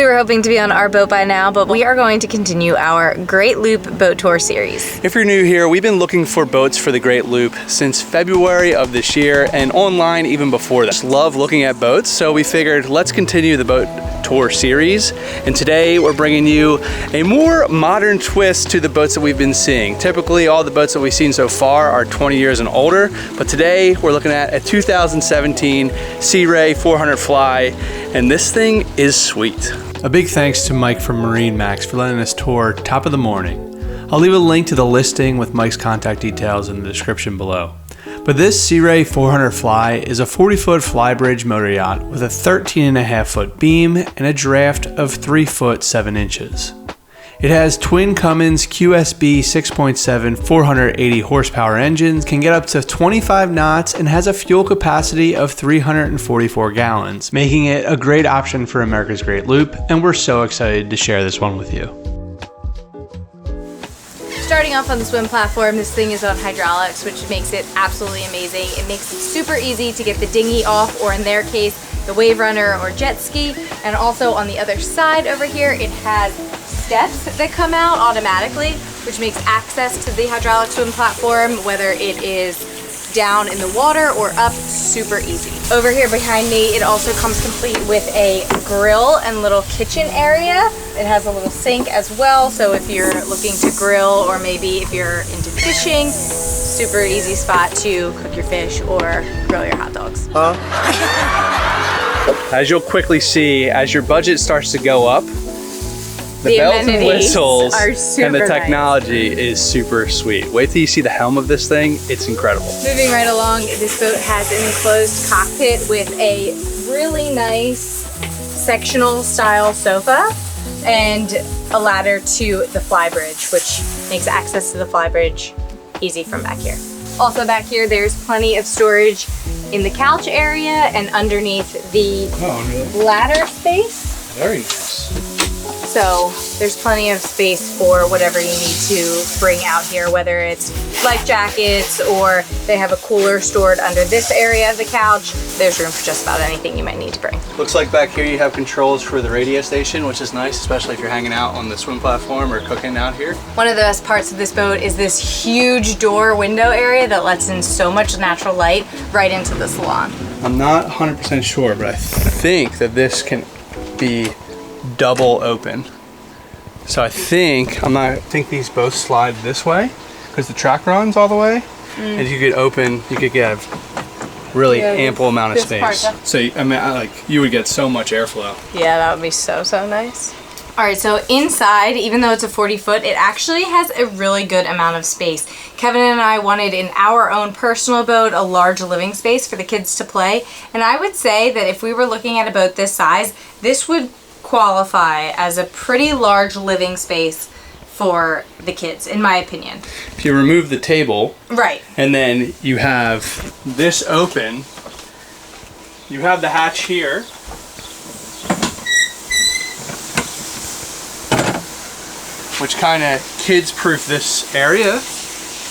we were hoping to be on our boat by now, but we are going to continue our Great Loop boat tour series. If you're new here, we've been looking for boats for the Great Loop since February of this year and online even before that. Just love looking at boats, so we figured let's continue the boat tour series. And today we're bringing you a more modern twist to the boats that we've been seeing. Typically, all the boats that we've seen so far are 20 years and older, but today we're looking at a 2017 Sea Ray 400 Fly, and this thing is sweet. A big thanks to Mike from MarineMax for letting us tour top of the morning. I'll leave a link to the listing with Mike's contact details in the description below. But this Sea Ray 400 Fly is a 40-foot Flybridge motor yacht with a 13.5-foot beam and a draft of 3 foot 7 inches. It has twin Cummins QSB 6.7 480 horsepower engines, can get up to 25 knots, and has a fuel capacity of 344 gallons, making it a great option for America's Great Loop, and we're so excited to share this one with you. Starting off on the swim platform, this thing is on hydraulics, which makes it absolutely amazing. It makes it super easy to get the dinghy off, or in their case, the wave runner or jet ski. And also on the other side over here, it has steps that come out automatically, which makes access to the hydraulic swim platform, whether it is down in the water or up, super easy. Over here behind me, it also comes complete with a grill and little kitchen area. It has a little sink as well, so if you're looking to grill, or maybe if you're into fishing, super easy spot to cook your fish or grill your hot dogs. As you'll quickly see, as your budget starts to go up, the bells and whistles and the technology is super sweet. Wait till you see the helm of this thing, it's incredible. Moving right along, this boat has an enclosed cockpit with a really nice sectional style sofa and a ladder to the Flybridge, which makes access to the Flybridge easy from back here. Also back here, there's plenty of storage in the couch area and underneath the ladder space. Very nice. So there's plenty of space for whatever you need to bring out here, whether it's life jackets or they have a cooler stored under this area of the couch. There's room for just about anything you might need to bring. Looks like back here you have controls for the radio station, which is nice, especially if you're hanging out on the swim platform or cooking out here. One of the best parts of this boat is this huge door window area that lets in so much natural light right into the salon. I'm not 100% sure, but I think that this can be double open. So I think these both slide this way because the track runs all the way, and you could open, you could get a really ample amount of space. So I mean, you would get so much airflow. Yeah, that would be so nice. All right, so inside, even though it's a 40-foot, it actually has a really good amount of space. Kevin and I wanted in our own personal boat a large living space for the kids to play, and I would say that if we were looking at a boat this size, this would qualify as a pretty large living space for the kids, in my opinion. If you remove the table, right, and then you have this open, you have the hatch here, which kind of kids-proof this area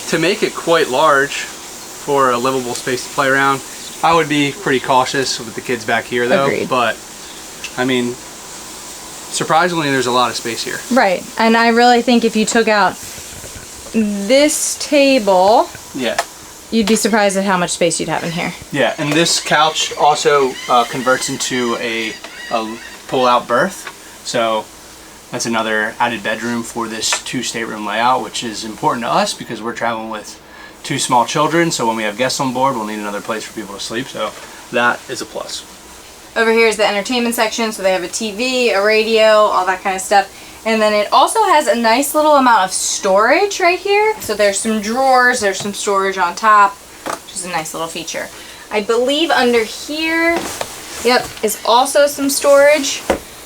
to make it quite large for a livable space to play around. I would be pretty cautious with the kids back here though. Agreed. But I mean, surprisingly, there's a lot of space here. Right, and I really think if you took out this table, you'd be surprised at how much space you'd have in here. Yeah, and this couch also converts into a pull-out berth, so that's another added bedroom for this 2-stateroom layout, which is important to us because we're traveling with 2 small children, so when we have guests on board, we'll need another place for people to sleep, so that is a plus. Over here is the entertainment section, so they have a TV, a radio, all that kind of stuff. And then it also has a nice little amount of storage right here. So there's some drawers, there's some storage on top, which is a nice little feature. I believe under here, is also some storage.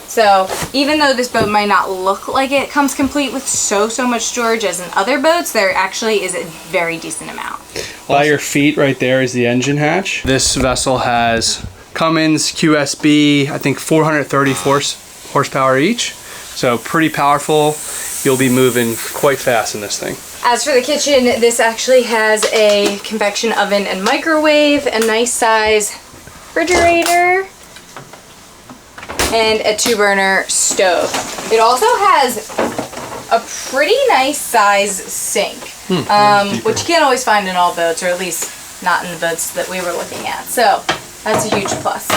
So even though this boat might not look like it comes complete with so much storage as in other boats, there actually is a very decent amount. By your feet right there is the engine hatch. This vessel has Cummins QSB, I think 430 horsepower each. So pretty powerful. You'll be moving quite fast in this thing. As for the kitchen, this actually has a convection oven and microwave, a nice size refrigerator, and a 2-burner stove. It also has a pretty nice size sink, which you can't always find in all boats, or at least not in the boats that we were looking at. So that's a huge plus.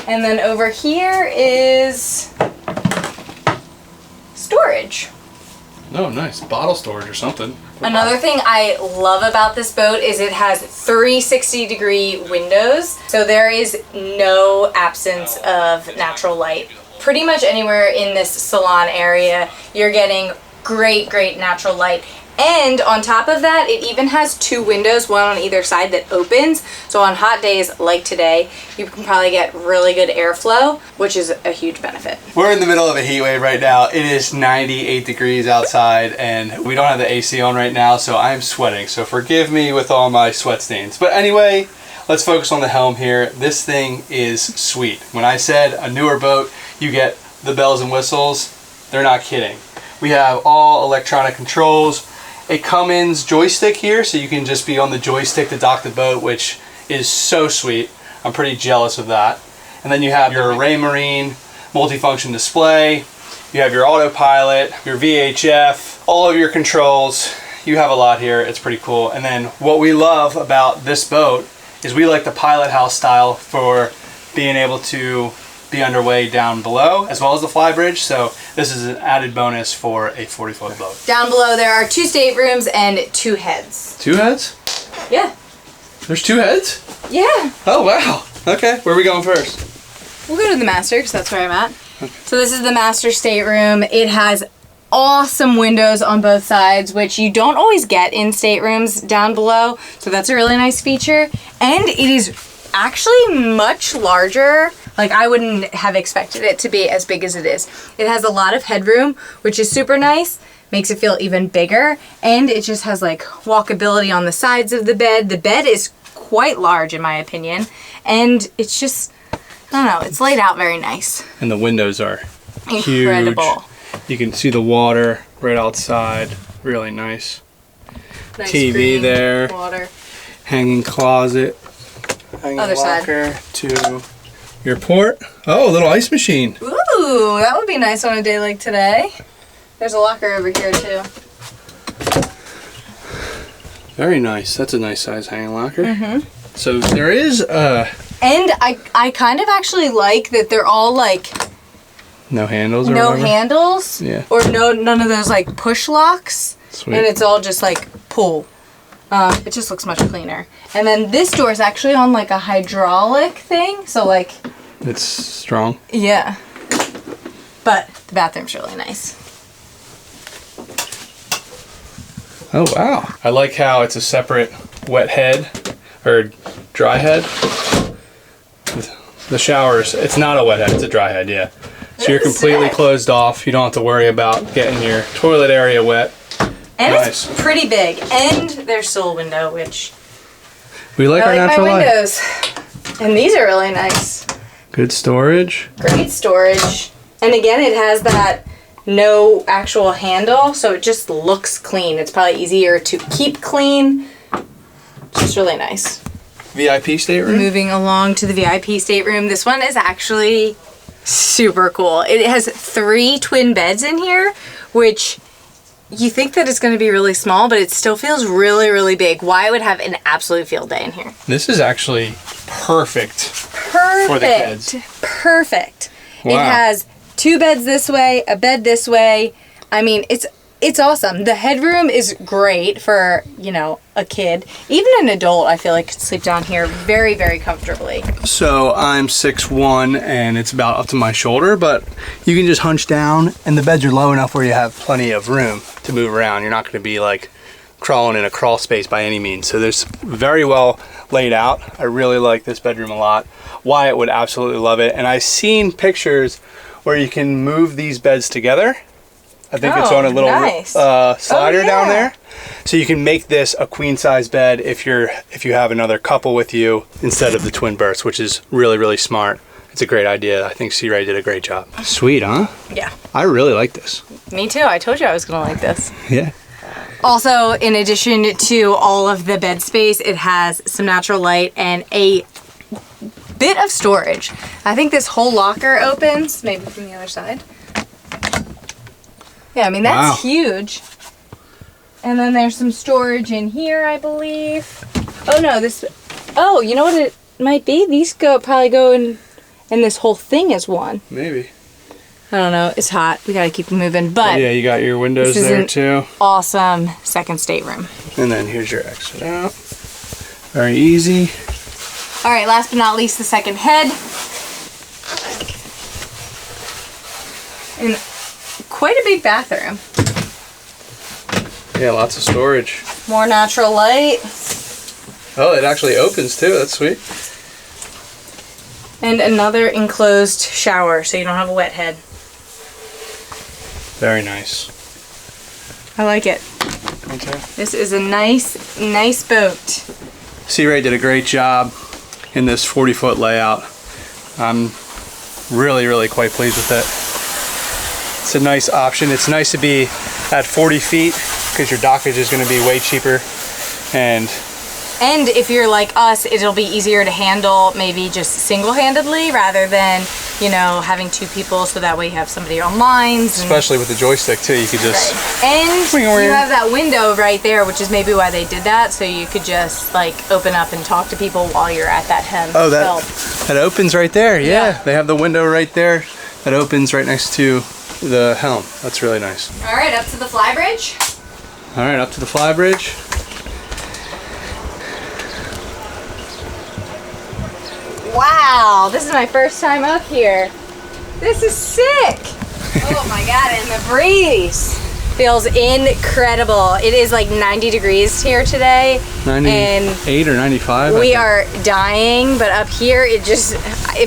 And then over here is storage. Oh, nice. Bottle storage or something. Another thing I love about this boat is it has 360-degree windows, so there is no absence of natural light. Pretty much anywhere in this Salon area, you're getting great natural light. And on top of that, it even has 2 windows, one on either side, that opens. So on hot days like today, you can probably get really good airflow, which is a huge benefit. We're in the middle of a heat wave right now. It is 98 degrees outside, and we don't have the AC on right now, so I'm sweating. So forgive me with all my sweat stains. But anyway, let's focus on the helm here. This thing is sweet. When I said a newer boat, you get the bells and whistles, they're not kidding. We have all electronic controls. A Cummins joystick here, so you can just be on the joystick to dock the boat, which is so sweet. I'm pretty jealous of that. And then you have your MarineMax multifunction display. You have your autopilot, your VHF, all of your controls. You have a lot here. It's pretty cool. And then what we love about this boat is we like the pilot house style for being able to be underway down below, as well as the Flybridge. So this is an added bonus for a 40-foot boat. Down below there are 2 staterooms and 2 heads. 2 heads? Yeah. There's 2 heads? Yeah. Oh, wow. Okay, where are we going first? We'll go to the master, because that's where I'm at. Okay. So this is the master stateroom. It has awesome windows on both sides, which you don't always get in staterooms down below. So that's a really nice feature. And it is actually much larger. Like, I wouldn't have expected it to be as big as it is. It has a lot of headroom, which is super nice. Makes it feel even bigger. And it just has like walkability on the sides of the bed. The bed is quite large in my opinion. And it's just, I don't know, it's laid out very nice. And the windows are incredible. Huge. You can see the water right outside. Really nice. Nice TV green there. Water. Hanging closet. Hanging Other locker side. To your port. Oh, a little ice machine. Ooh, that would be nice on a day like today. There's a locker over here too. Very nice. That's a nice size hanging locker. Mm-hmm. So there is a... And I kind of actually like that they're all like... No handles or no whatever? handles. Yeah. Or none of those like push locks. Sweet. And it's all just like pull. It just looks much cleaner. And then this door is actually on like a hydraulic thing. So like... It's strong. Yeah. But the bathroom's really nice. Oh, wow. I like how it's a separate wet head or dry head. The showers, it's not a wet head, it's a dry head, yeah. So you're completely closed off. You don't have to worry about getting your toilet area wet. And nice. It's pretty big. And there's still a window, which... We like our natural light. Windows. And these are really nice. Good storage. Great storage. And again, it has that no actual handle, so it just looks clean. It's probably easier to keep clean. It's just really nice. VIP stateroom? Moving along to the VIP stateroom. This one is actually super cool. It has 3 twin beds in here, which you think that it's going to be really small, but it still feels really, really big. Wyatt would have an absolute field day in here. This is actually perfect for the kids. Perfect. Wow. It has 2 beds this way, a bed this way. I mean, it's awesome. The headroom is great for, you know, a kid. Even an adult, I feel like, could sleep down here very, very comfortably. So I'm 6'1", and it's about up to my shoulder, but you can just hunch down, and the beds are low enough where you have plenty of room to move around. You're not going to be like crawling in a crawl space by any means. So there's very well laid out. I really like this bedroom a lot. Wyatt would absolutely love it. And I've seen pictures where you can move these beds together. I think it's on a little nice. slider down there. So you can make this a queen size bed if you have another couple with you instead of the twin berths, which is really, really smart. It's a great idea. I think C. Ray did a great job. Sweet, huh? Yeah. I really like this. Me too. I told you I was going to like this. Yeah. Also, in addition to all of the bed space, it has some natural light and a bit of storage. I think this whole locker opens, maybe from the other side. Yeah, I mean, that's huge. And then there's some storage in here, I believe. Oh no, oh, you know what it might be? These probably go in this whole thing is one. Maybe. I don't know, it's hot. We gotta keep moving, but yeah, you got your windows there too. Awesome second stateroom. And then here's your exit out. Very easy. All right, last but not least, the second head. And quite a big bathroom. Yeah, lots of storage. More natural light. Oh, it actually opens too. That's sweet. And another enclosed shower, so you don't have a wet head. Very nice. I like it. Okay. This is a nice boat. Sea Ray did a great job in this 40-foot layout. I'm really quite pleased with it. It's a nice option. It's nice to be at 40 feet because your dockage is going to be way cheaper. And if you're like us, it'll be easier to handle maybe just single-handedly rather than, you know, having two people, so that way you have somebody on lines. Especially with the joystick too, you could just... Right. And you have that window right there, which is maybe why they did that, so you could just like open up and talk to people while you're at that helm. Oh, that opens right there, yeah. They have the window right there that opens right next to the helm. That's really nice. All right, up to the Flybridge. All right, up to the Flybridge. Wow, this is my first time up here. This is sick. Oh my God, and the breeze feels incredible. It is like 90 degrees here today. 98 or 95. We are dying, but up here it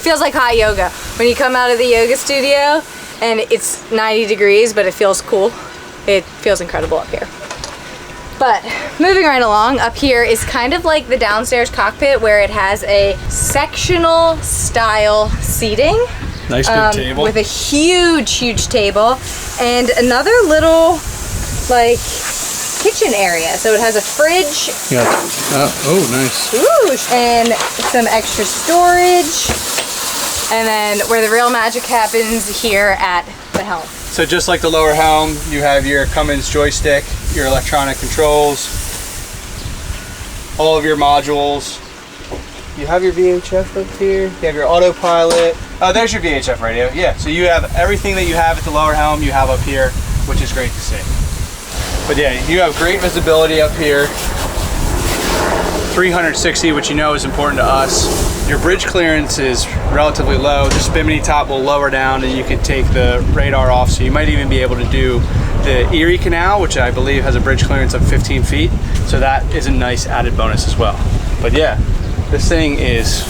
feels like hot yoga. When you come out of the yoga studio and it's 90 degrees, but it feels cool. It feels incredible up here. But moving right along, up here is kind of like the downstairs cockpit where it has a sectional style seating. Nice big table. With a huge table and another little like kitchen area. So it has a fridge. Yeah. Oh, nice. Ooh, and some extra storage. And then where the real magic happens here at the helm. So just like the lower helm, you have your Cummins joystick, your electronic controls, all of your modules. You have your VHF up here. You have your autopilot. Oh, there's your VHF radio. Yeah, so you have everything that you have at the lower helm, you have up here, which is great to see. But yeah, you have great visibility up here. 360, which you know is important to us. Your bridge clearance is relatively low. The Spimini top will lower down and you can take the radar off, so you might even be able to do the Erie Canal, which I believe has a bridge clearance of 15 feet. So that is a nice added bonus as well. But yeah, this thing is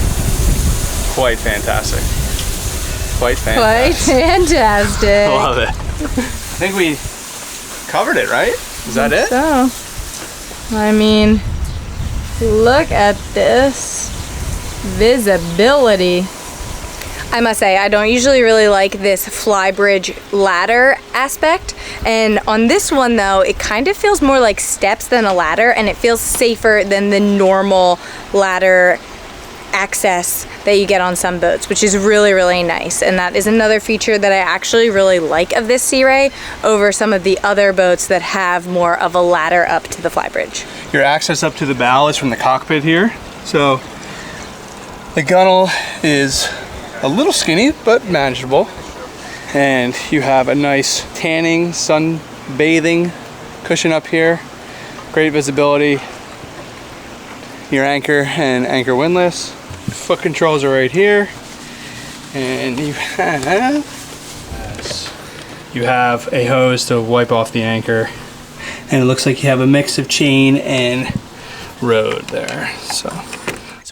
quite fantastic. Quite fantastic. Quite fantastic. Love it. I think we covered it, right? Is that it? So, I mean, look at this visibility. I must say, I don't usually really like this Flybridge ladder aspect, and on this one though, it kind of feels more like steps than a ladder, and it feels safer than the normal ladder access that you get on some boats, which is really nice. And that is another feature that I actually really like of this Sea Ray over some of the other boats that have more of a ladder up to the Flybridge. Your access up to the bow is from the cockpit here. So the gunnel is a little skinny, but manageable. And you have a nice tanning, sun bathing cushion up here. Great visibility. Your anchor and anchor windlass. Foot controls are right here. And you have a hose to wipe off the anchor. And it looks like you have a mix of chain and rode there. So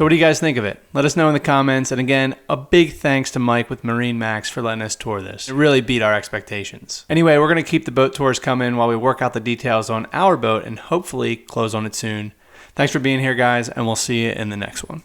what do you guys think of it? Let us know in the comments. And again, a big thanks to Mike with MarineMax for letting us tour this. It really beat our expectations. Anyway, we're going to keep the boat tours coming while we work out the details on our boat and hopefully close on it soon. Thanks for being here, guys, and we'll see you in the next one.